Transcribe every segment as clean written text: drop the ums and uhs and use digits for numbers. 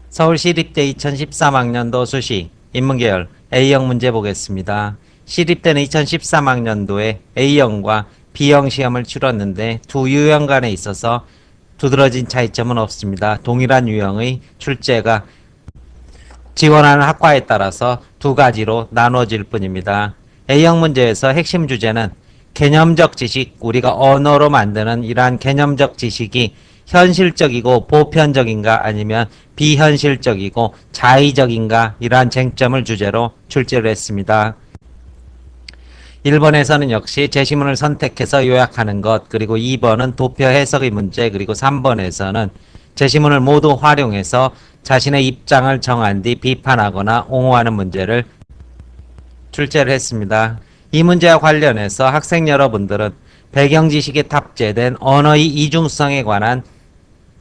서울시립대 2013학년도 수시 인문계열 A형 문제 보겠습니다. 시립대는 2013학년도에 A형과 B형 시험을 치렀는데 두 유형 간에 있어서 두드러진 차이점은 없습니다. 동일한 유형의 출제가 지원하는 학과에 따라서 두 가지로 나눠질 뿐입니다. A형 문제에서 핵심 주제는 개념적 지식, 우리가 언어로 만드는 이러한 개념적 지식이 현실적이고 보편적인가 아니면 비현실적이고 자의적인가 이러한 쟁점을 주제로 출제를 했습니다. 1번에서는 역시 제시문을 선택해서 요약하는 것, 그리고 2번은 도표 해석의 문제, 그리고 3번에서는 제시문을 모두 활용해서 자신의 입장을 정한 뒤 비판하거나 옹호하는 문제를 출제를 했습니다. 이 문제와 관련해서 학생 여러분들은 배경 지식에 탑재된 언어의 이중성에 관한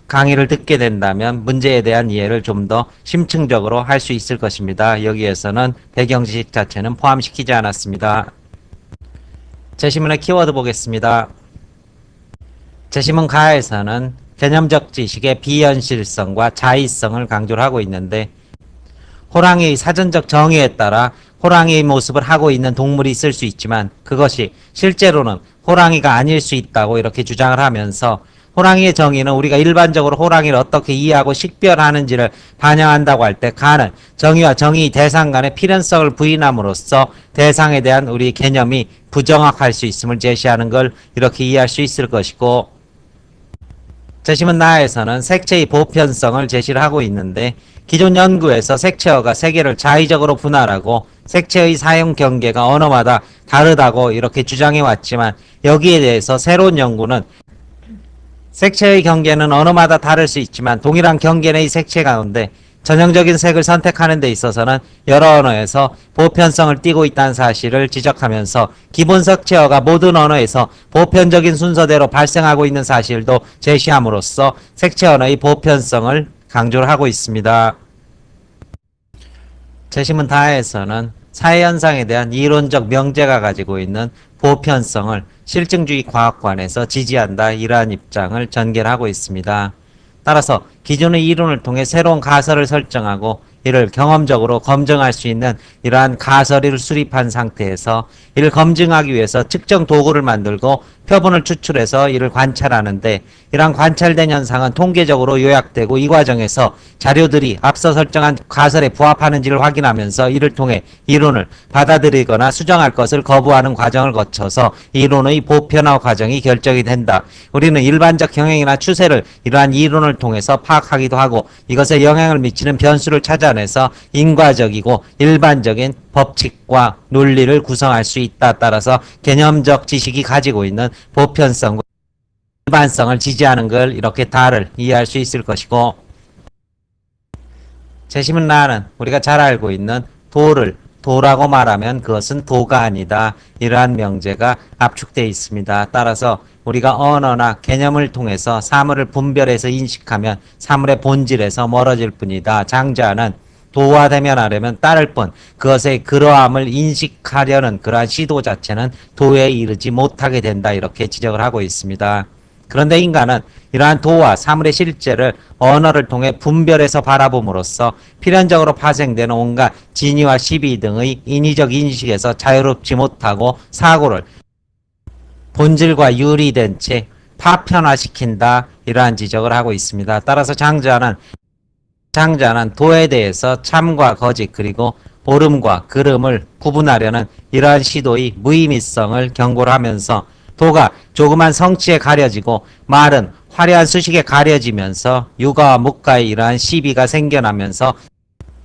강의를 듣게 된다면 문제에 대한 이해를 좀 더 심층적으로 할 수 있을 것입니다. 여기에서는 배경 지식 자체는 포함시키지 않았습니다. 제시문의 키워드 보겠습니다. 제시문 가에서는 개념적 지식의 비현실성과 자의성을 강조를 하고 있는데, 호랑이의 사전적 정의에 따라 호랑이의 모습을 하고 있는 동물이 있을 수 있지만 그것이 실제로는 호랑이가 아닐 수 있다고 이렇게 주장을 하면서, 호랑이의 정의는 우리가 일반적으로 호랑이를 어떻게 이해하고 식별하는지를 반영한다고 할 때 가는 정의와 정의 대상 간의 필연성을 부인함으로써 대상에 대한 우리 개념이 부정확할 수 있음을 제시하는 걸 이렇게 이해할 수 있을 것이고, 제시문 나에서는 색채의 보편성을 제시를 하고 있는데, 기존 연구에서 색채어가 세 개를 자의적으로 분할하고 색채의 사용 경계가 언어마다 다르다고 이렇게 주장해 왔지만, 여기에 대해서 새로운 연구는 색채의 경계는 언어마다 다를 수 있지만 동일한 경계 내의 색채 가운데 전형적인 색을 선택하는 데 있어서는 여러 언어에서 보편성을 띠고 있다는 사실을 지적하면서, 기본 색채어가 모든 언어에서 보편적인 순서대로 발생하고 있는 사실도 제시함으로써 색채 언어의 보편성을 강조를 하고 있습니다. 제시문 다에서는 사회현상에 대한 이론적 명제가 가지고 있는 보편성을 실증주의 과학관에서 지지한다, 이러한 입장을 전개를 하고 있습니다. 따라서 기존의 이론을 통해 새로운 가설을 설정하고 이를 경험적으로 검증할 수 있는 이러한 가설을 수립한 상태에서 이를 검증하기 위해서 측정 도구를 만들고 표본을 추출해서 이를 관찰하는데, 이러한 관찰된 현상은 통계적으로 요약되고 이 과정에서 자료들이 앞서 설정한 가설에 부합하는지를 확인하면서 이를 통해 이론을 받아들이거나 수정할 것을 거부하는 과정을 거쳐서 이론의 보편화 과정이 결정이 된다. 우리는 일반적 경향이나 추세를 이러한 이론을 통해서 파악하기도 하고 이것에 영향을 미치는 변수를 찾아내서 인과적이고 일반적인 법칙과 논리를 구성할 수 있다. 따라서 개념적 지식이 가지고 있는 보편성과 일반성을 지지하는 걸 이렇게 다를 이해할 수 있을 것이고, 제시문 나는 우리가 잘 알고 있는 도라고 말하면 그것은 도가 아니다, 이러한 명제가 압축되어 있습니다. 따라서 우리가 언어나 개념을 통해서 사물을 분별해서 인식하면 사물의 본질에서 멀어질 뿐이다. 장자는 도와 대면하려면 따를 뿐 그것의 그러함을 인식하려는 그러한 시도 자체는 도에 이르지 못하게 된다, 이렇게 지적을 하고 있습니다. 그런데 인간은 이러한 도와 사물의 실제를 언어를 통해 분별해서 바라봄으로써 필연적으로 파생되는 온갖 진의와 시비 등의 인위적 인식에서 자유롭지 못하고 사고를 본질과 유리된 채 파편화시킨다, 이러한 지적을 하고 있습니다. 따라서 장자는 도에 대해서 참과 거짓 그리고 옳음과 그름을 구분하려는 이러한 시도의 무의미성을 경고를 하면서, 도가 조그만 성취에 가려지고 말은 화려한 수식에 가려지면서 유가와 묵가의 이러한 시비가 생겨나면서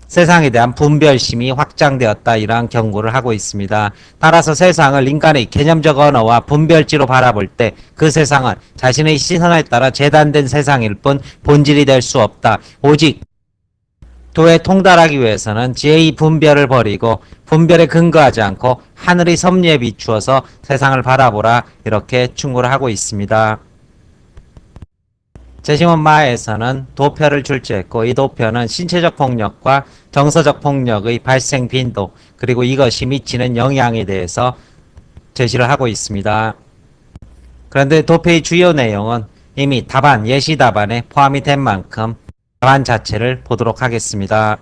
세상에 대한 분별심이 확장되었다, 이러한 경고를 하고 있습니다. 따라서 세상을 인간의 개념적 언어와 분별지로 바라볼 때 그 세상은 자신의 시선에 따라 재단된 세상일 뿐 본질이 될 수 없다. 오직 도에 통달하기 위해서는 지혜의 분별을 버리고 분별에 근거하지 않고 하늘의 섭리에 비추어서 세상을 바라보라, 이렇게 충고를 하고 있습니다. 제시문 마에서는 도표를 출제했고, 이 도표는 신체적 폭력과 정서적 폭력의 발생 빈도 그리고 이것이 미치는 영향에 대해서 제시를 하고 있습니다. 그런데 도표의 주요 내용은 이미 답안, 예시 답안에 포함이 된 만큼 답안 자체를 보도록 하겠습니다.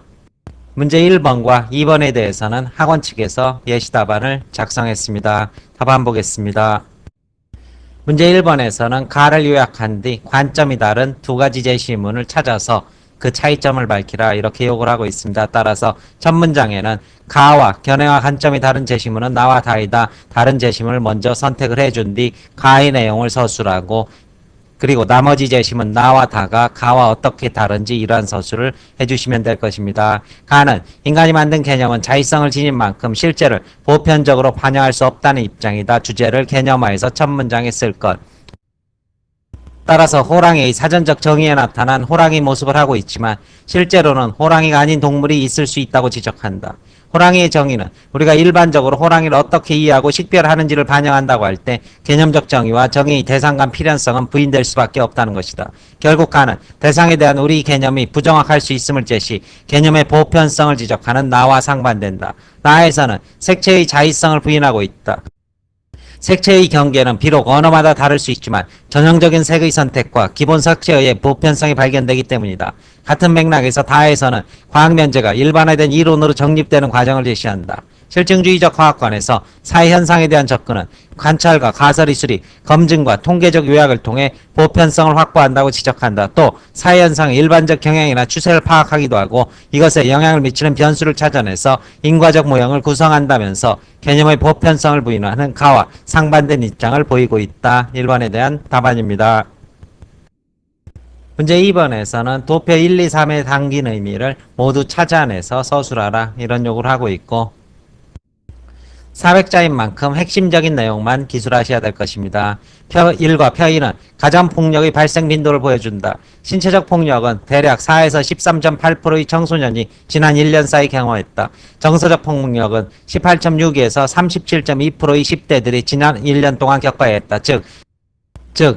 문제 1번과 2번에 대해서는 학원 측에서 예시 답안을 작성했습니다. 답안 보겠습니다. 문제 1번에서는 가를 요약한 뒤 관점이 다른 두 가지 제시문을 찾아서 그 차이점을 밝히라 이렇게 요구를 하고 있습니다. 따라서 첫 문장에는 가와 견해와 관점이 다른 제시문은 나와 다이다. 다른 제시문을 먼저 선택을 해준 뒤 가의 내용을 서술하고 그리고 나머지 제시문 나와 다가 가와 어떻게 다른지 이러한 서술을 해주시면 될 것입니다. 가는 인간이 만든 개념은 자의성을 지닌 만큼 실제를 보편적으로 반영할 수 없다는 입장이다. 주제를 개념화해서 첫 문장에 쓸 것. 따라서 호랑이의 사전적 정의에 나타난 호랑이 모습을 하고 있지만 실제로는 호랑이가 아닌 동물이 있을 수 있다고 지적한다. 호랑이의 정의는 우리가 일반적으로 호랑이를 어떻게 이해하고 식별하는지를 반영한다고 할 때 개념적 정의와 정의의 대상 간 필연성은 부인될 수밖에 없다는 것이다. 결국 가는 대상에 대한 우리 개념이 부정확할 수 있음을 제시, 개념의 보편성을 지적하는 나와 상반된다. 나에서는 색채의 자의성을 부인하고 있다. 색채의 경계는 비록 언어마다 다를 수 있지만 전형적인 색의 선택과 기본 색채에 의해 보편성이 발견되기 때문이다. 같은 맥락에서 다에서는 과학면제가 일반화된 이론으로 정립되는 과정을 제시한다. 실증주의적 화학관에서 사회현상에 대한 접근은 관찰과 가설의 수립, 검증과 통계적 요약을 통해 보편성을 확보한다고 지적한다. 또 사회현상의 일반적 경향이나 추세를 파악하기도 하고 이것에 영향을 미치는 변수를 찾아내서 인과적 모형을 구성한다면서 개념의 보편성을 부인하는 가와 상반된 입장을 보이고 있다. 1번에 대한 답안입니다. 문제 2번에서는 도표 1, 2, 3의 담긴 의미를 모두 찾아내서 서술하라 이런 요구를 하고 있고 400자인 만큼 핵심적인 내용만 기술하셔야 될 것입니다. 표 1과 표 2는 가정폭력의 발생 빈도를 보여준다. 신체적 폭력은 대략 4에서 13.8%의 청소년이 지난 1년 사이 경험했다. 정서적 폭력은 18.6에서 37.2%의 10대들이 지난 1년 동안 겪어야 했다. 즉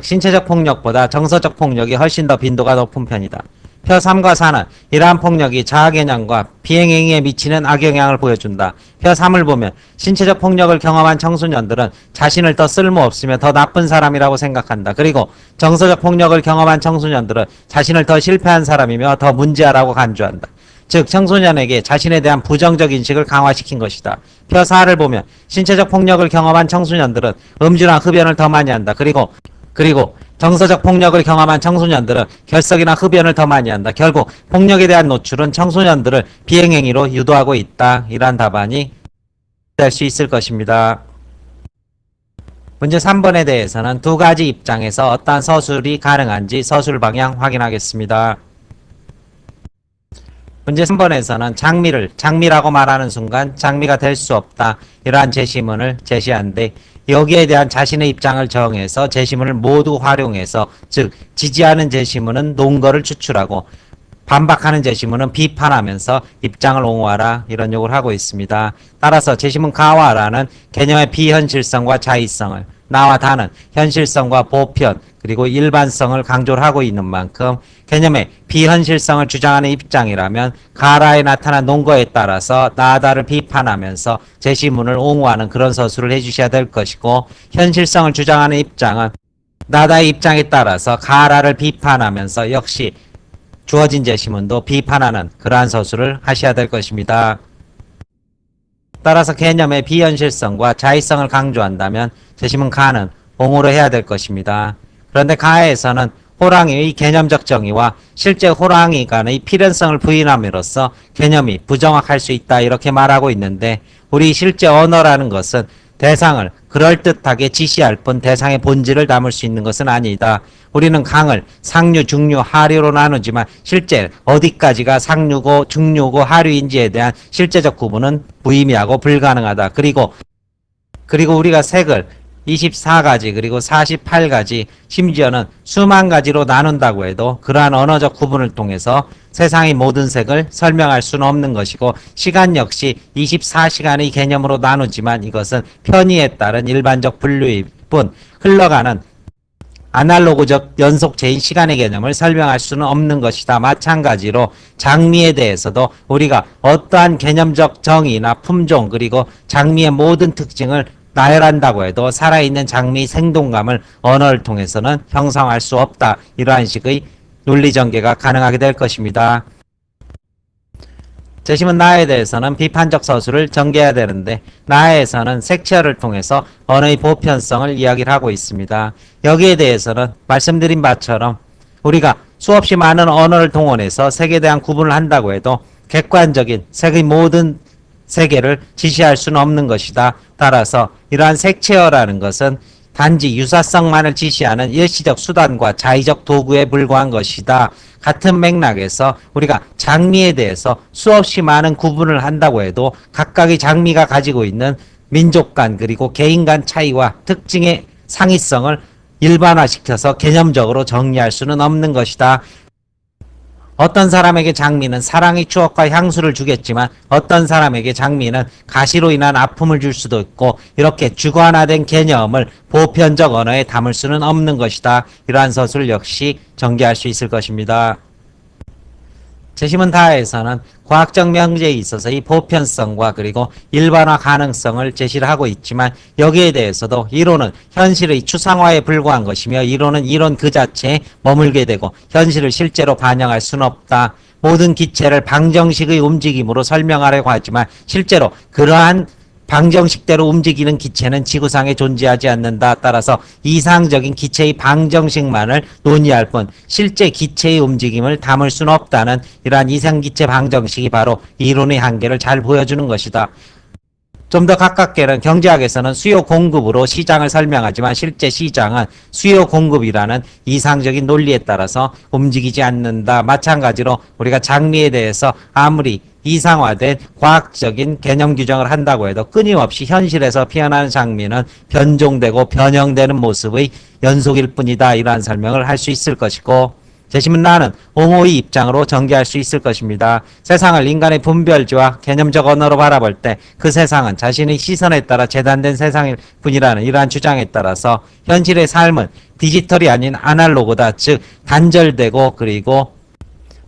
신체적 폭력보다 정서적 폭력이 훨씬 더 빈도가 높은 편이다. 표 3과 4는 이러한 폭력이 자아개념과 비행행위에 미치는 악영향을 보여준다. 표 3을 보면 신체적 폭력을 경험한 청소년들은 자신을 더 쓸모없으며 더 나쁜 사람이라고 생각한다. 그리고 정서적 폭력을 경험한 청소년들은 자신을 더 실패한 사람이며 더 문제아라고 간주한다. 즉 청소년에게 자신에 대한 부정적 인식을 강화시킨 것이다. 표 4를 보면 신체적 폭력을 경험한 청소년들은 음주나 흡연을 더 많이 한다. 그리고 정서적 폭력을 경험한 청소년들은 결석이나 흡연을 더 많이 한다. 결국 폭력에 대한 노출은 청소년들을 비행행위로 유도하고 있다. 이러한 답안이 될 수 있을 것입니다. 문제 3번에 대해서는 두 가지 입장에서 어떠한 서술이 가능한지 서술 방향 확인하겠습니다. 문제 3번에서는 장미라고 말하는 순간 장미가 될 수 없다. 이러한 제시문을 제시한데 여기에 대한 자신의 입장을 정해서 제시문을 모두 활용해서 즉 지지하는 제시문은 논거를 추출하고 반박하는 제시문은 비판하면서 입장을 옹호하라 이런 요구를 하고 있습니다. 따라서 제시문 가와라는 개념의 비현실성과 자의성을 나와 다는 현실성과 보편 그리고 일반성을 강조를 하고 있는 만큼 개념의 비현실성을 주장하는 입장이라면 가라에 나타난 논거에 따라서 나다를 비판하면서 제시문을 옹호하는 그런 서술을 해주셔야 될 것이고 현실성을 주장하는 입장은 나다의 입장에 따라서 가라를 비판하면서 역시 주어진 제시문도 비판하는 그러한 서술을 하셔야 될 것입니다. 따라서 개념의 비현실성과 자의성을 강조한다면 제시문 가는 옹호를 해야 될 것입니다. 그런데 가에서는 호랑이의 개념적 정의와 실제 호랑이 간의 필연성을 부인함으로써 개념이 부정확할 수 있다 이렇게 말하고 있는데 우리 실제 언어라는 것은 대상을 그럴듯하게 지시할 뿐 대상의 본질을 담을 수 있는 것은 아니다. 우리는 강을 상류, 중류, 하류로 나누지만 실제 어디까지가 상류고 중류고 하류인지에 대한 실제적 구분은 무의미하고 불가능하다. 그리고 우리가 색을 24가지 그리고 48가지 심지어는 수만 가지로 나눈다고 해도 그러한 언어적 구분을 통해서 세상의 모든 색을 설명할 수는 없는 것이고 시간 역시 24시간의 개념으로 나누지만 이것은 편의에 따른 일반적 분류일 뿐 흘러가는 아날로그적 연속체인 시간의 개념을 설명할 수는 없는 것이다. 마찬가지로 장미에 대해서도 우리가 어떠한 개념적 정의나 품종 그리고 장미의 모든 특징을 나열한다고 해도 살아있는 장미 생동감을 언어를 통해서는 형성할 수 없다. 이러한 식의 논리 전개가 가능하게 될 것입니다. 재심은 나에 대해서는 비판적 서술을 전개해야 되는데 나에서는 색채어를 통해서 언어의 보편성을 이야기를 하고 있습니다. 여기에 대해서는 말씀드린 바처럼 우리가 수없이 많은 언어를 동원해서 색에 대한 구분을 한다고 해도 객관적인 색의 모든 세계를 지시할 수는 없는 것이다. 따라서 이러한 색채어라는 것은 단지 유사성만을 지시하는 일시적 수단과 자의적 도구에 불과한 것이다. 같은 맥락에서 우리가 장미에 대해서 수없이 많은 구분을 한다고 해도 각각의 장미가 가지고 있는 민족 간 그리고 개인 간 차이와 특징의 상이성을 일반화시켜서 개념적으로 정리할 수는 없는 것이다. 어떤 사람에게 장미는 사랑의 추억과 향수를 주겠지만 어떤 사람에게 장미는 가시로 인한 아픔을 줄 수도 있고 이렇게 주관화된 개념을 보편적 언어에 담을 수는 없는 것이다. 이러한 서술 역시 전개할 수 있을 것입니다. 재심은 다에서는 과학적 명제에 있어서 이 보편성과 그리고 일반화 가능성을 제시를 하고 있지만 여기에 대해서도 이론은 현실의 추상화에 불과한 것이며 이론은 이론 그 자체에 머물게 되고 현실을 실제로 반영할 수는 없다. 모든 기체를 방정식의 움직임으로 설명하려고 하지만 실제로 그러한 방정식대로 움직이는 기체는 지구상에 존재하지 않는다. 따라서 이상적인 기체의 방정식만을 논의할 뿐 실제 기체의 움직임을 담을 수는 없다는 이러한 이상기체 방정식이 바로 이론의 한계를 잘 보여주는 것이다. 좀 더 가깝게는 경제학에서는 수요 공급으로 시장을 설명하지만 실제 시장은 수요 공급이라는 이상적인 논리에 따라서 움직이지 않는다. 마찬가지로 우리가 장미에 대해서 아무리 이상화된 과학적인 개념 규정을 한다고 해도 끊임없이 현실에서 피어나는 장미는 변종되고 변형되는 모습의 연속일 뿐이다. 이러한 설명을 할 수 있을 것이고 재심은 나는 옹호의 입장으로 전개할 수 있을 것입니다. 세상을 인간의 분별지와 개념적 언어로 바라볼 때 그 세상은 자신의 시선에 따라 재단된 세상일 뿐이라는 이러한 주장에 따라서 현실의 삶은 디지털이 아닌 아날로그다. 즉 단절되고 그리고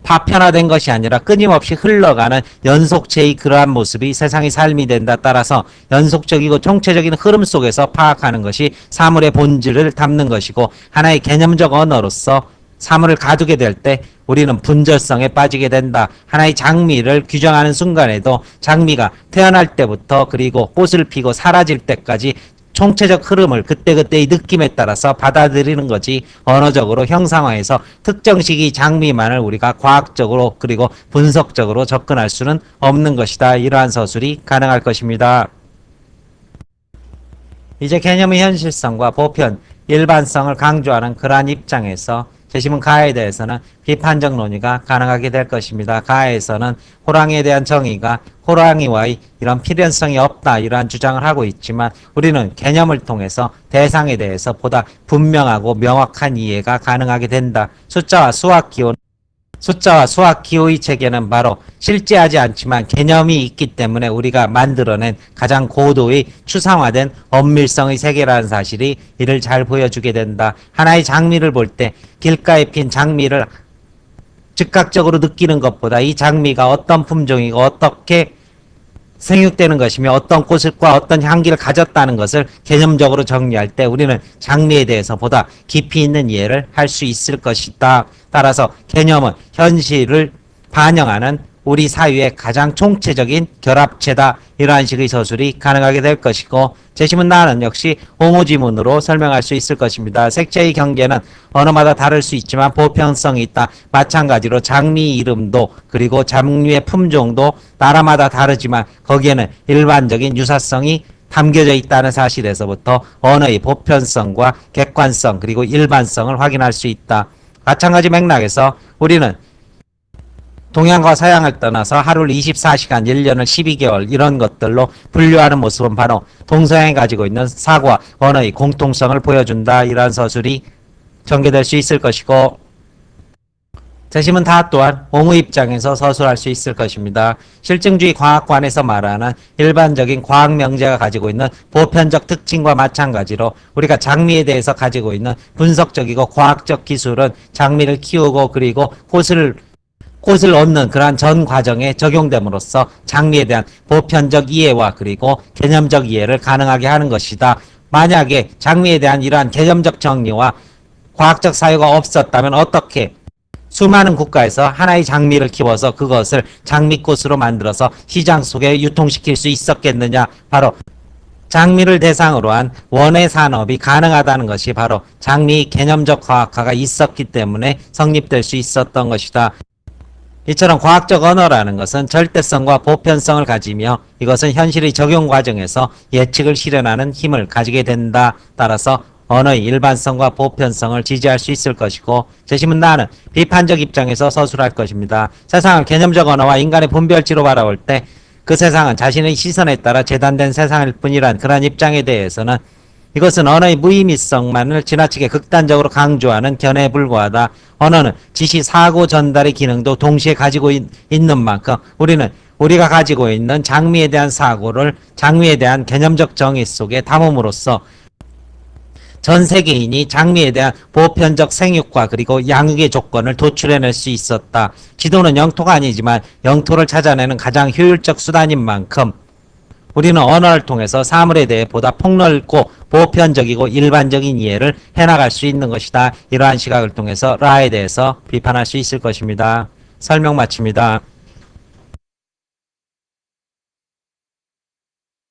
파편화된 것이 아니라 끊임없이 흘러가는 연속체의 그러한 모습이 세상의 삶이 된다. 따라서 연속적이고 총체적인 흐름 속에서 파악하는 것이 사물의 본질을 담는 것이고 하나의 개념적 언어로서 사물을 가두게 될 때 우리는 분절성에 빠지게 된다. 하나의 장미를 규정하는 순간에도 장미가 태어날 때부터 그리고 꽃을 피고 사라질 때까지 총체적 흐름을 그때그때의 느낌에 따라서 받아들이는 거지 언어적으로 형상화해서 특정 시기 장미만을 우리가 과학적으로 그리고 분석적으로 접근할 수는 없는 것이다. 이러한 서술이 가능할 것입니다. 이제 개념의 현실성과 보편, 일반성을 강조하는 그러한 입장에서 재심은 가에 대해서는 비판적 논의가 가능하게 될 것입니다. 가에서는 호랑이에 대한 정의가 호랑이와의 이런 필연성이 없다 이러한 주장을 하고 있지만 우리는 개념을 통해서 대상에 대해서 보다 분명하고 명확한 이해가 가능하게 된다. 숫자와 수학 기호의 체계는 바로 실제하지 않지만 개념이 있기 때문에 우리가 만들어낸 가장 고도의 추상화된 엄밀성의 세계라는 사실이 이를 잘 보여주게 된다. 하나의 장미를 볼 때 길가에 핀 장미를 즉각적으로 느끼는 것보다 이 장미가 어떤 품종이고 어떻게 생육되는 것이며 어떤 꽃과 어떤 향기를 가졌다는 것을 개념적으로 정리할 때 우리는 장미에 대해서 보다 깊이 있는 이해를 할 수 있을 것이다. 따라서 개념은 현실을 반영하는 우리 사회의 가장 총체적인 결합체다. 이러한 식의 서술이 가능하게 될 것이고 재심은 나는 역시 옹호지문으로 설명할 수 있을 것입니다. 색채의 경계는 언어마다 다를 수 있지만 보편성이 있다. 마찬가지로 장미 이름도 그리고 장미의 품종도 나라마다 다르지만 거기에는 일반적인 유사성이 담겨져 있다는 사실에서부터 언어의 보편성과 객관성 그리고 일반성을 확인할 수 있다. 마찬가지 맥락에서 우리는 동양과 서양을 떠나서 하루를 24시간, 1년을 12개월 이런 것들로 분류하는 모습은 바로 동서양이 가지고 있는 사고와 언어의 공통성을 보여준다. 이러한 서술이 전개될 수 있을 것이고 재심은 다 또한 옹호 입장에서 서술할 수 있을 것입니다. 실증주의 과학관에서 말하는 일반적인 과학 명제가 가지고 있는 보편적 특징과 마찬가지로 우리가 장미에 대해서 가지고 있는 분석적이고 과학적 기술은 장미를 키우고 그리고 꽃을 얻는 그러한 전 과정에 적용됨으로써 장미에 대한 보편적 이해와 그리고 개념적 이해를 가능하게 하는 것이다. 만약에 장미에 대한 이러한 개념적 정리와 과학적 사유가 없었다면 어떻게 수많은 국가에서 하나의 장미를 키워서 그것을 장미꽃으로 만들어서 시장 속에 유통시킬 수 있었겠느냐? 바로 장미를 대상으로 한 원예 산업이 가능하다는 것이 바로 장미 개념적 과학화가 있었기 때문에 성립될 수 있었던 것이다. 이처럼 과학적 언어라는 것은 절대성과 보편성을 가지며 이것은 현실의 적용 과정에서 예측을 실현하는 힘을 가지게 된다. 따라서 언어의 일반성과 보편성을 지지할 수 있을 것이고, 제시문란은 비판적 입장에서 서술할 것입니다. 세상을 개념적 언어와 인간의 분별치로 바라볼 때 그 세상은 자신의 시선에 따라 재단된 세상일 뿐이란 그런 입장에 대해서는 이것은 언어의 무의미성만을 지나치게 극단적으로 강조하는 견해에 불과하다. 언어는 지시, 사고 전달의 기능도 동시에 가지고 있는 만큼 우리는 우리가 가지고 있는 장미에 대한 사고를 장미에 대한 개념적 정의 속에 담음으로써 전 세계인이 장미에 대한 보편적 생육과 그리고 양육의 조건을 도출해낼 수 있었다. 지도는 영토가 아니지만 영토를 찾아내는 가장 효율적 수단인 만큼 우리는 언어를 통해서 사물에 대해 보다 폭넓고 보편적이고 일반적인 이해를 해나갈 수 있는 것이다. 이러한 시각을 통해서 라에 대해서 비판할 수 있을 것입니다. 설명 마칩니다.